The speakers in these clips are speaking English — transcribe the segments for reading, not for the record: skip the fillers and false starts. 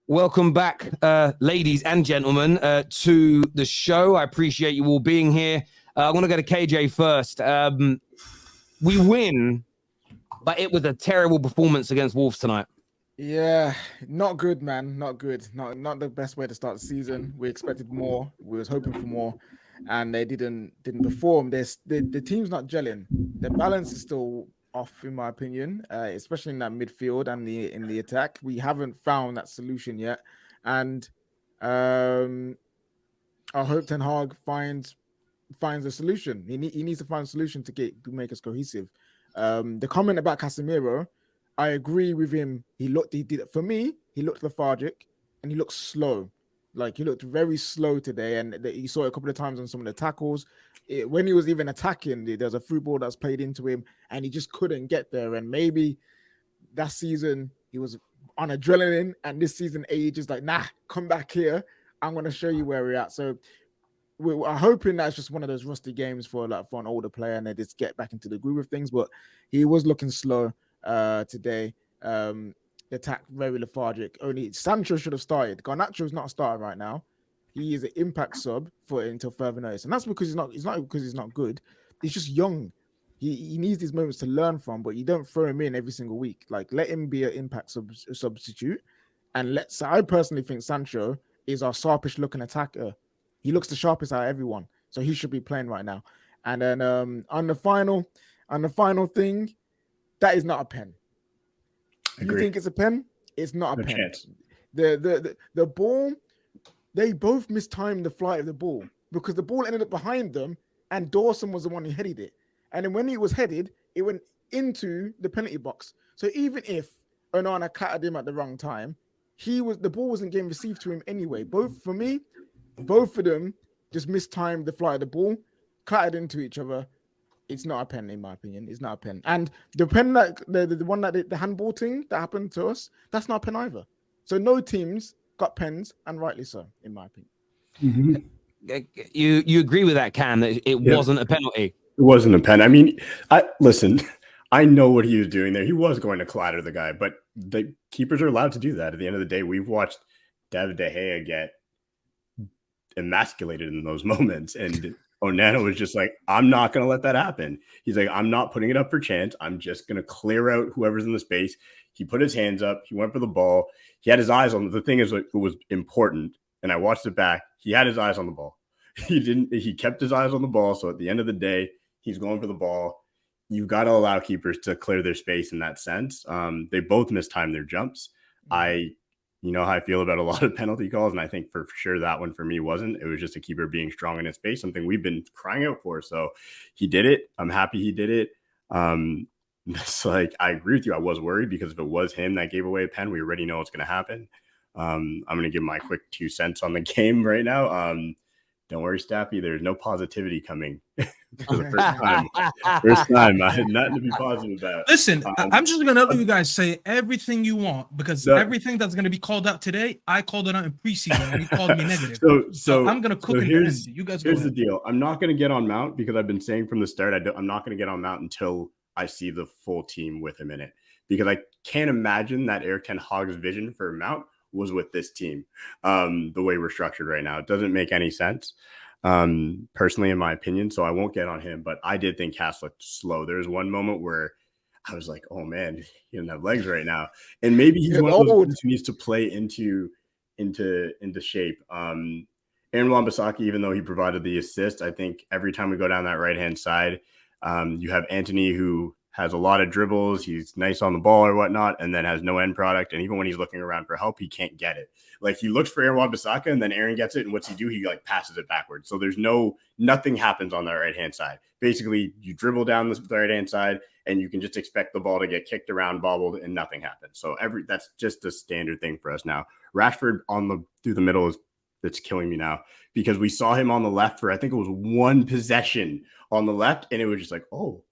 Welcome back, ladies and gentlemen, to the show. I appreciate you all being here. I want to go to KJ first. We win, but it was a terrible performance against Wolves tonight. Yeah, not good, man. Not good. Not the best way to start the season. We expected more. We was hoping for more, and they didn't perform. The team's not gelling. The balance is still off, in my opinion, especially in that midfield and in the attack. We haven't found that solution yet, and I hope Ten Hag finds a solution. He needs to find a solution to make us cohesive. The comment about Casemiro, I agree with him. He looked lethargic and he looked slow. Like, he looked very slow today, and you saw it a couple of times on some of the tackles. When he was even attacking, there's a through ball that's played into him and he just couldn't get there. And maybe that season he was on adrenaline, and this season age is like, nah, come back here. I'm going to show you where we're at. So we're hoping that's just one of those rusty games for an older player, and they just get back into the groove of things. But he was looking slow today. The attack very lethargic. Only Sancho should have started. Garnacho's not a starter right now. He is an impact sub until further notice, and that's because he's not because he's not good. He's just young. He needs these moments to learn from, but you don't throw him in every single week. Like, let him be an impact substitute. And I personally think Sancho is our sharpish looking attacker. He looks the sharpest out of everyone, so he should be playing right now. And then on the final thing, that is not a pen. You think it's a pen? It's not a pen. Chance. The ball, they both mistimed the flight of the ball because the ball ended up behind them, and Dawson was the one who headed it. And then when he was headed, it went into the penalty box. So even if Onana clattered him at the wrong time, the ball wasn't getting received to him anyway. Both of them just mistimed the flight of the ball, clattered into each other. It's not a pen, in my opinion. It's not a pen. And the pen that the one that the handball thing that happened to us, that's not a pen either. So no teams got pens, and rightly so, in my opinion. Mm-hmm. You agree with that, Cam? That it wasn't a penalty. It wasn't a pen. I mean, listen. I know what he was doing there. He was going to clatter the guy, but the keepers are allowed to do that. At the end of the day, we've watched David De Gea get emasculated in those moments, and Onana was just like, I'm not going to let that happen. He's like, I'm not putting it up for chance. I'm just going to clear out whoever's in the space. He put his hands up. He went for the ball. He had his eyes on the thing. Is it was important, and I watched it back. He had his eyes on the ball. He kept his eyes on the ball. So at the end of the day, he's going for the ball. You've got to allow keepers to clear their space in that sense. They both mistimed their jumps. You know how I feel about a lot of penalty calls, and I think for sure that one for me wasn't. It was just a keeper being strong in his space, something we've been crying out for. So he did it. I'm happy he did it. It's like, I agree with you. I was worried because if it was him that gave away a pen, we already know what's going to happen. I'm going to give my quick 2 cents on the game right now. Don't worry, Staffy. There's no positivity coming for the first time. First time. I had nothing to be positive about. Listen, I'm just going to let you guys say everything you want, because everything that's going to be called out today, I called it out in preseason and you called me negative. So I'm going to cook in the end. You guys go Here's ahead. the deal. I'm not going to get on Mount because I've been saying from the start, I'm not going to get on Mount until I see the full team with him in it, because I can't imagine that Eric Ten Hag's vision for Mount was with this team, the way we're structured right now. It doesn't make any sense, personally, in my opinion. So I won't get on him, but I did think Cass looked slow. There was one moment where I was like, oh man, he doesn't have legs right now. And maybe he's one of those guys who needs to play into shape. Aaron Wan-Bissaka, even though he provided the assist, I think every time we go down that right-hand side, you have Anthony, who has a lot of dribbles. He's nice on the ball or whatnot, and then has no end product. And even when he's looking around for help, he can't get it. Like, he looks for Aaron Wan-Bissaka, and then Aaron gets it. And what's he do? He like passes it backwards. So there's nothing happens on that right-hand side. Basically, you dribble down the right-hand side, and you can just expect the ball to get kicked around, bobbled, and nothing happens. So that's just a standard thing for us now. Rashford through the middle that's killing me now, because we saw him on the left for, I think it was one possession on the left, and it was just like, oh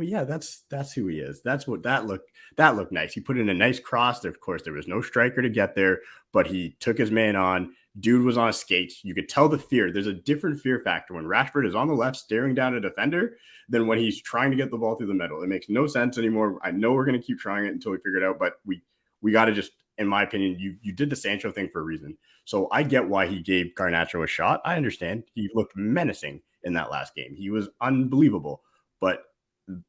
yeah, that's who he is. That's what that looked nice. He put in a nice cross. Of course, there was no striker to get there, but he took his man on. Dude was on skates. You could tell the fear. There's a different fear factor when Rashford is on the left staring down a defender than when he's trying to get the ball through the middle. It makes no sense anymore. I know we're going to keep trying it until we figure it out, but we got to just in my opinion, you did the Sancho thing for a reason. So I get why he gave Garnacho a shot. I understand. He looked menacing in that last game. He was unbelievable. But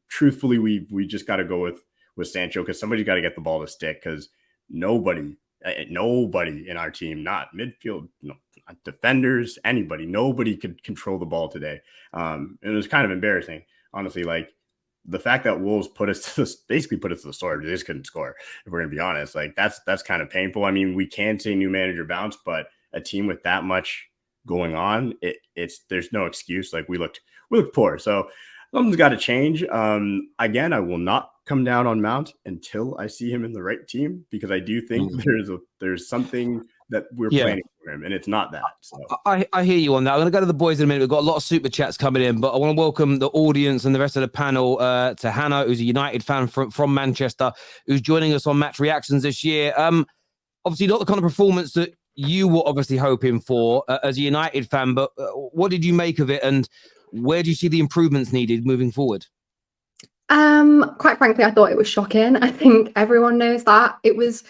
truthfully, we just got to go with Sancho, because somebody's got to get the ball to stick, because nobody in our team, not midfield, not defenders, nobody could control the ball today. And it was kind of embarrassing, honestly. Like, the fact that Wolves basically put us to the sword, they just couldn't score. If we're gonna be honest, like that's kind of painful. I mean, we can say new manager bounce, but a team with that much going on, there's no excuse. Like, we looked poor. So something's got to change. Again, I will not come down on Mount until I see him in the right team, because I do think there's something that we're planning for him, and it's not that. So. I hear you on that. I'm going to go to the boys in a minute. We've got a lot of super chats coming in, but I want to welcome the audience and the rest of the panel to Hannah, who's a United fan from Manchester, who's joining us on Match Reactions this year. Obviously, not the kind of performance that you were obviously hoping for as a United fan, but what did you make of it, and where do you see the improvements needed moving forward? Quite frankly, I thought it was shocking. I think everyone knows that. It was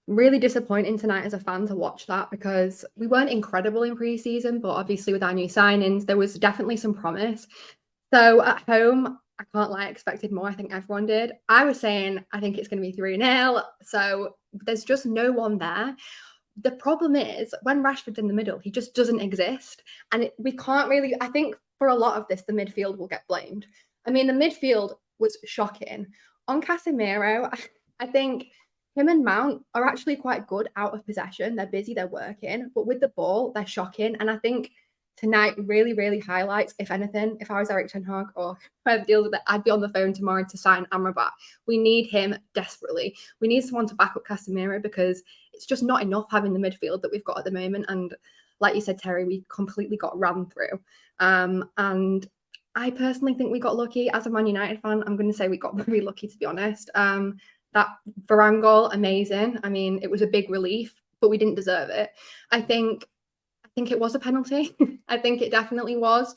really disappointing tonight as a fan to watch that, because we weren't incredible in pre-season, but obviously with our new signings, there was definitely some promise. So at home, I can't lie, I expected more. I think everyone did. I was saying, I think it's going to be 3-0. So there's just no one there. The problem is, when Rashford's in the middle, he just doesn't exist. And we can't really, I think for a lot of this, the midfield will get blamed. I mean, the midfield was shocking. On Casemiro, I think him and Mount are actually quite good out of possession. They're busy, they're working, but with the ball, they're shocking. And I think tonight really, really highlights, if anything, if I was Erik ten Hag or whoever deals with it, I'd be on the phone tomorrow to sign Amrabat. We need him desperately. We need someone to back up Casemiro, because it's just not enough having the midfield that we've got at the moment. And like you said, Terry, we completely got ran through. And I personally think we got lucky. As a Man United fan, I'm going to say we got very lucky, to be honest. That Varane goal, amazing. I mean, it was a big relief, but we didn't deserve it. I think it was a penalty. I think it definitely was.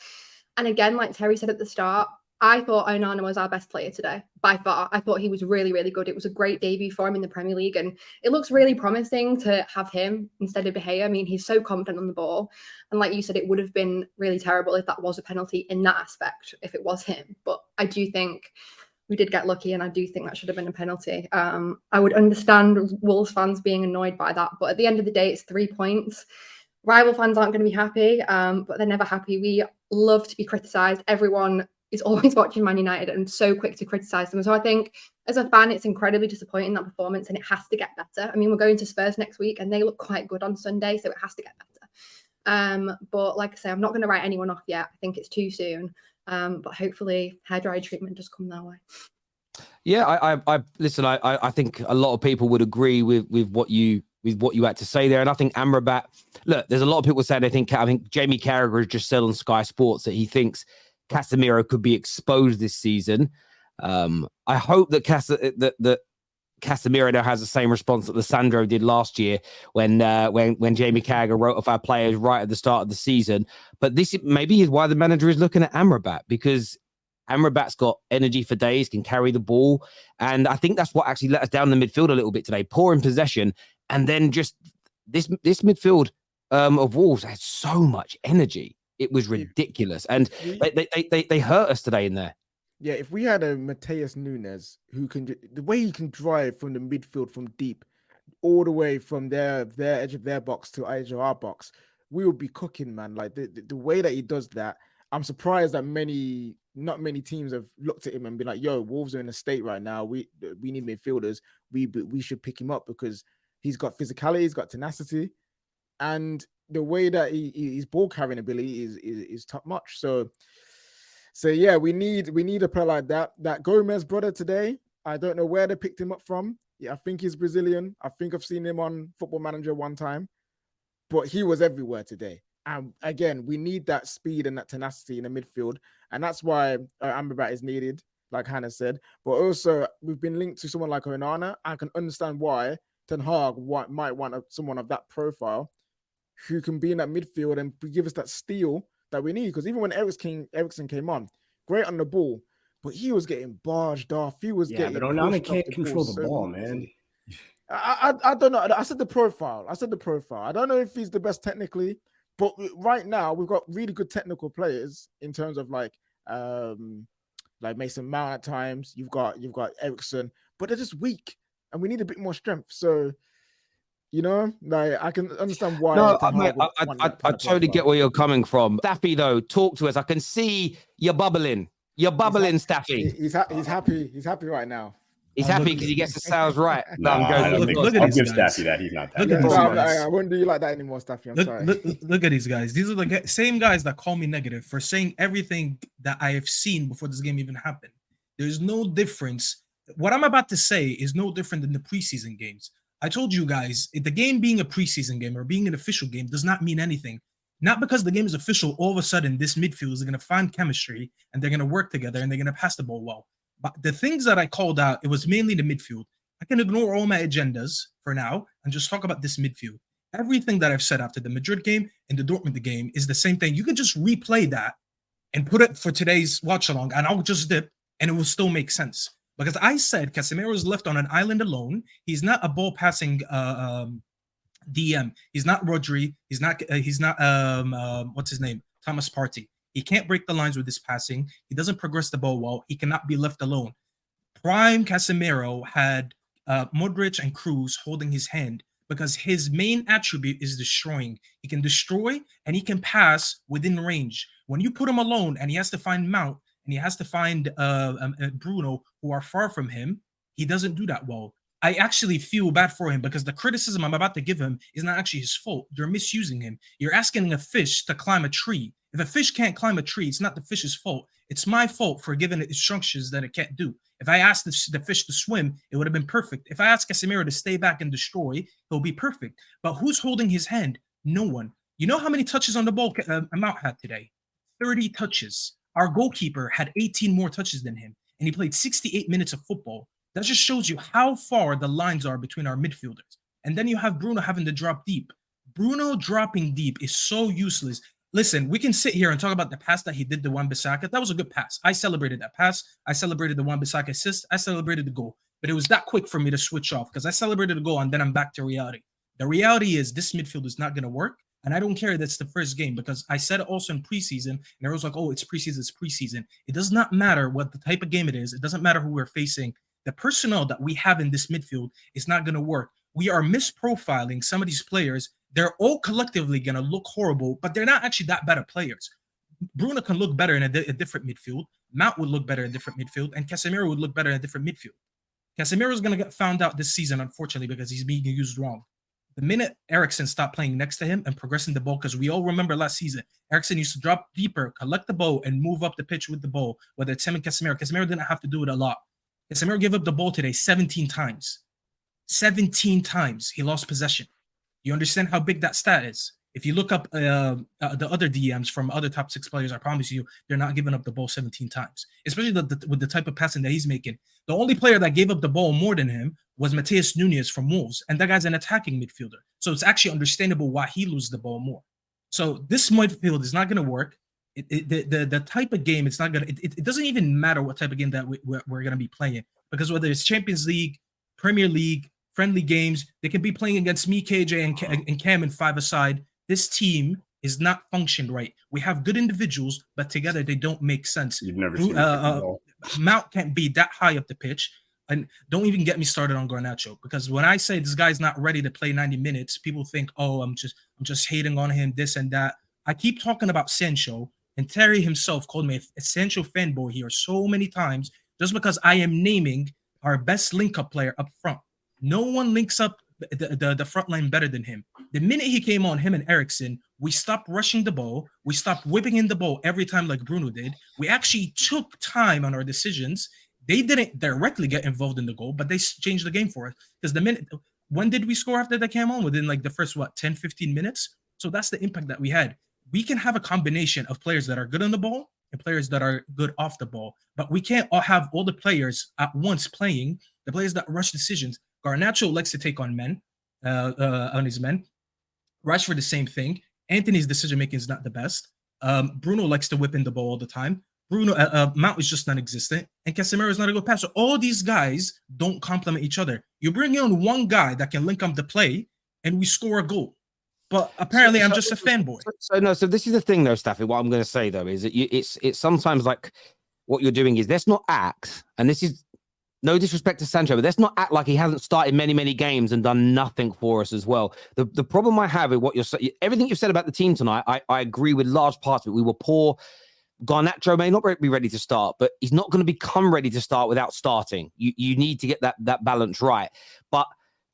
And again, like Terry said at the start, I thought Onana was our best player today, by far. I thought he was really, really good. It was a great debut for him in the Premier League, and it looks really promising to have him instead of De Gea. I mean, he's so confident on the ball. And like you said, it would have been really terrible if that was a penalty in that aspect, if it was him. But I do think we did get lucky, and I do think that should have been a penalty. I would understand Wolves fans being annoyed by that, but at the end of the day, it's 3 points. Rival fans aren't going to be happy, but they're never happy. We love to be criticised. Everyone is always watching Man United and so quick to criticise them. So I think as a fan, it's incredibly disappointing, that performance, and it has to get better. I mean, we're going to Spurs next week, and they look quite good on Sunday, so it has to get better. But like I say, I'm not going to write anyone off yet. I think it's too soon. But hopefully hairdryer treatment does come their way. Yeah, I listen. I think a lot of people would agree with what you had to say there, and I think Amrabat. Look, there's a lot of people saying I think Jamie Carragher has just said on Sky Sports that he thinks Casemiro could be exposed this season. I hope that Casemiro now has the same response that Lissandro did last year when Jamie Carragher wrote off our players right at the start of the season. But this maybe is why the manager is looking at Amrabat, because Amrabat's got energy for days, can carry the ball. And I think that's what actually let us down the midfield a little bit today. Poor in possession. And then just this midfield of Wolves had so much energy. It was ridiculous. And they hurt us today in there. Yeah, if we had a Mateus Nunes who can, the way he can drive from the midfield from deep, all the way from their edge of their box to edge of our box, we would be cooking, man. Like the way that he does that, I'm surprised that not many teams have looked at him and been like, "Yo, Wolves are in a state right now. We need midfielders. We should pick him up because he's got physicality, he's got tenacity, and the way that his ball carrying ability is top notch." So yeah, we need a player like that. That Gomez brother today, I don't know where they picked him up from. Yeah, I think he's Brazilian. I think I've seen him on Football Manager one time, but he was everywhere today. And again, we need that speed and that tenacity in the midfield, and that's why Amrabat is needed, like Hannah said. But also, we've been linked to someone like Onana. I can understand why Ten Hag might want someone of that profile who can be in that midfield and give us that steal that we need. Because even when Eriksen came on, great on the ball, but he was getting barged off. He was getting. But Onana can't control the ball, man. I don't know. I said the profile. I don't know if he's the best technically, but right now we've got really good technical players in terms of like Mason Mount at times. You've got Ericsson, but they're just weak, and we need a bit more strength. So, like I can understand why. No, I totally get where you're coming from. Staffy, though, talk to us. I can see you're bubbling. You're bubbling, Staffy. He's happy. He's happy right now. He's happy because he gets the sales right. Look at these guys. Staffy that he's not that. I wouldn't do you like that anymore, Staffy. I'm sorry. Look at these guys. These are the same guys that call me negative for saying everything that I have seen before this game even happened. There's no difference. What I'm about to say is no different than the preseason games. I told you guys, the game being a preseason game or being an official game does not mean anything. Not because the game is official, all of a sudden this midfield is going to find chemistry and they're going to work together and they're going to pass the ball well. But the things that I called out, it was mainly the midfield. I can ignore all my agendas for now and just talk about this midfield. Everything that I've said after the Madrid game and the Dortmund game is the same thing. You can just replay that and put it for today's watch along, and I'll just dip, and it will still make sense. Because I said Casemiro is left on an island alone. He's not a ball passing DM. He's not Rodri. He's not what's his name? Thomas Partey. He can't break the lines with his passing. He doesn't progress the ball well. He cannot be left alone. Prime Casemiro had Modric and Kroos holding his hand because his main attribute is destroying. He can destroy and he can pass within range. When you put him alone and he has to find Mount and he has to find Bruno, who are far from him, he doesn't do that well. I actually feel bad for him because the criticism I'm about to give him is not actually his fault. You're misusing him. You're asking a fish to climb a tree. If a fish can't climb a tree, it's not the fish's fault. It's my fault for giving it instructions that it can't do. If I asked the fish to swim, it would have been perfect. If I asked Casemiro to stay back and destroy, he'll be perfect. But who's holding his hand? No one. You know how many touches on the ball Mount had today? 30 touches. Our goalkeeper had 18 more touches than him, and he played 68 minutes of football. That just shows you how far the lines are between our midfielders. And then you have Bruno having to drop deep. Bruno dropping deep is so useless. Listen, we can sit here and talk about the pass that he did to Wan-Bissaka. That was a good pass. I celebrated that pass. I celebrated the Wan-Bissaka assist. I celebrated the goal. But it was that quick for me to switch off because I celebrated the goal and then I'm back to reality. The reality is this midfield is not going to work. And I don't care that's the first game because I said it also in preseason. And everyone's like, oh, it's preseason. It does not matter what the type of game it is. It doesn't matter who we're facing. The personnel that we have in this midfield is not going to work. We are misprofiling some of these players. They're all collectively going to look horrible, but they're not actually that bad of players. Bruno can look better in a different midfield. Mount would look better in a different midfield, and Casemiro would look better in a different midfield. Casemiro is going to get found out this season, unfortunately, because he's being used wrong. The minute Ericsson stopped playing next to him and progressing the ball, because we all remember last season, Ericsson used to drop deeper, collect the ball, and move up the pitch with the ball, whether it's him and Casemiro. Casemiro didn't have to do it a lot. Casemiro gave up the ball today 17 times. 17 times he lost possession. You understand how big that stat is? If you look up the other DMs from other top 6 players, I promise you, they're not giving up the ball 17 times, especially with the type of passing that he's making. The only player that gave up the ball more than him was Matheus Nunes from Wolves, and that guy's an attacking midfielder. So it's actually understandable why he loses the ball more. So this midfield is not going to work. The type of game, it's not going to, it doesn't even matter what type of game that we're going to be playing, because whether it's Champions League, Premier League, friendly games, they can be playing against me, KJ, and Cam in 5-a-side. This team is not functioned right. We have good individuals, but together they don't make sense. You've never seen Mount can't be that high up the pitch. And don't even get me started on Garnacho, because when I say this guy's not ready to play 90 minutes, people think, oh, I'm just hating on him, this and that. I keep talking about Sancho, and Terry himself called me a Sancho fanboy here so many times just because I am naming our best link-up player up front. No one links up the front line better than him. The minute he came on, him and Ericsson, we stopped rushing the ball. We stopped whipping in the ball every time like Bruno did. We actually took time on our decisions. They didn't directly get involved in the goal, but they changed the game for us. Because when did we score after they came on? Within like the first, 10, 15 minutes? So that's the impact that we had. We can have a combination of players that are good on the ball and players that are good off the ball, but we can't all have all the players at once playing, the players that rush decisions. Garnacho likes to take on his men. Rashford, the same thing. Anthony's decision-making is not the best. Bruno likes to whip in the ball all the time. Mount is just non-existent, and Casemiro is not a good passer. All these guys don't complement each other. You bring in one guy that can link up the play, and we score a goal. But apparently, I'm just a fanboy. So this is the thing, though, Staffy. What I'm going to say though is that it's sometimes like what you're doing is let's not act, and this is no disrespect to Sancho, but let's not act like he hasn't started many games and done nothing for us as well. The problem I have with what you're saying, everything you've said about the team tonight, I agree with large parts of it. We were poor. Garnacho may not be ready to start, but he's not going to become ready to start without starting. You need to get that balance right. By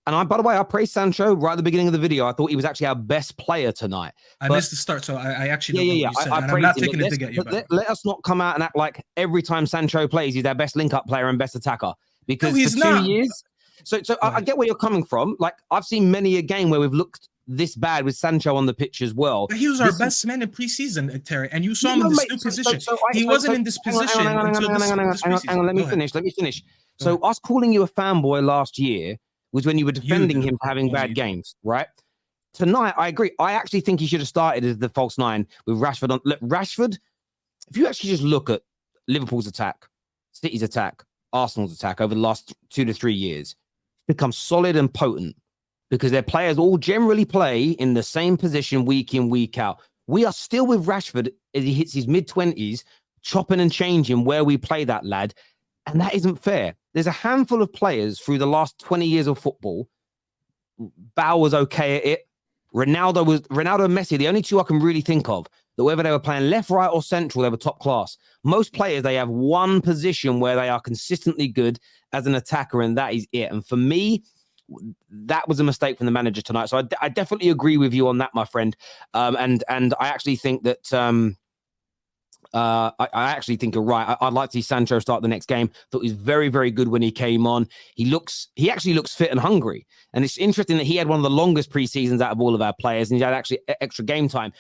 the way, I praised Sancho right at the beginning of the video. I thought he was actually our best player tonight. I missed the start, so I actually don't know what you said, and I'm not taking it to get you back. Let us not come out and act like every time Sancho plays, he's our best link-up player and best attacker. Because he's for 2 not. years... So I get where you're coming from. Like, I've seen many a game where we've looked this bad with Sancho on the pitch as well. But he was our best man in preseason, Terry, and you saw him in this new position. He wasn't in this position until this preseason. Hang on, let me finish. So us calling you a fanboy last year was when you were defending him for having bad games, right? Tonight, I agree. I actually think he should have started as the false nine with Rashford on. Look, Rashford, if you actually just look at Liverpool's attack, City's attack, Arsenal's attack over the last 2 to 3 years, become solid and potent because their players all generally play in the same position week in, week out. We are still with Rashford as he hits his mid-20s, chopping and changing where we play that lad. And that isn't fair. There's a handful of players through the last 20 years of football. Bale was okay at it. Ronaldo and Messi, the only two I can really think of, that whether they were playing left, right, or central, they were top class. Most players, they have one position where they are consistently good as an attacker, and that is it. And for me, that was a mistake from the manager tonight. So I definitely agree with you on that, my friend. And I actually think that I actually think you're right. I'd like to see Sancho start the next game. Thought he was very, very good when he came on. He actually looks fit and hungry. And it's interesting that he had one of the longest pre-seasons out of all of our players, and he had actually extra game time.